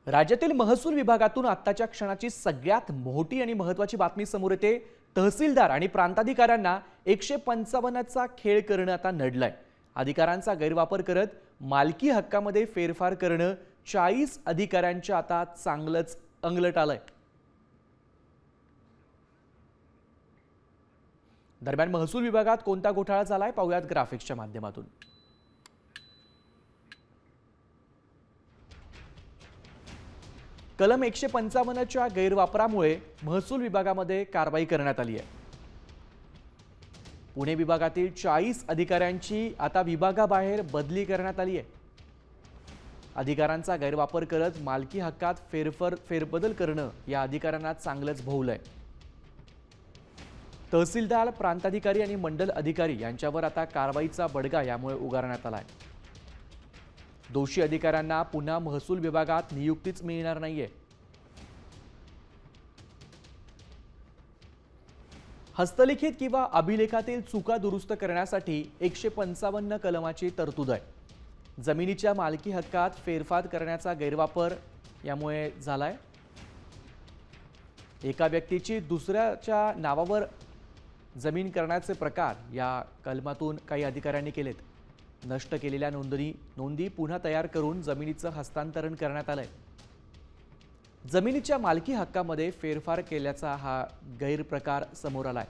राज्यातील महसूल विभागातून आत्ताच्या क्षणाची सगळ्यात मोठी आणि महत्त्वाची बातमी समोर येते। तहसीलदार आणि प्रांताधिकाऱ्यांना 155चा खेळ करणं आता नडलंय। अधिकारांचा गैरवापर करत मालकी हक्कामध्ये फेरफार करणं 40 अधिकाऱ्यांच्या आता चांगलंच अंगलट आलंय। दरम्यान महसूल विभागात कोणता घोटाळा झालाय पाहूयात ग्राफिक्सच्या माध्यमातून। कलम 155च्या गैरवापरामुळे महसूल विभागामध्ये कारवाई करण्यात आली आहे। पुणे विभागातील 40 अधिकाऱ्यांची आता विभागाबाहेर बदली करण्यात आली आहे। अधिकारांचा गैरवापर करत मालकी हक्कात फेरबदल करणं या अधिकाऱ्यांना चांगलंच भोवलंय। तहसीलदार, प्रांताधिकारी आणि मंडल अधिकारी यांच्यावर आता कारवाईचा बडगा यामुळे उगारण्यात आलाय। दोषी अधिकाऱ्यांना पुन्हा महसूल विभागात नियुक्तीच मिळणार नाहीये। हस्तलिखित किंवा अभिलेखातील चुका दुरुस्त करण्यासाठी 155 कलमाची तरतूद आहे। जमिनीच्या मालकी हक्कात फेरफार करण्याचा गैरवापर यामुळे झालाय। एका व्यक्तीची दुसऱ्याच्या नावावर जमीन करण्याचे प्रकार या कलमातून काही अधिकाऱ्यांनी केलेत। नष्ट केलेल्या नोंदी पुन्हा तयार करून जमिनीचं हस्तांतरण करण्यात आलंय। जमिनीच्या मालकी हक्कामध्ये फेरफार केल्याचा हा गैरप्रकार समोर आलाय।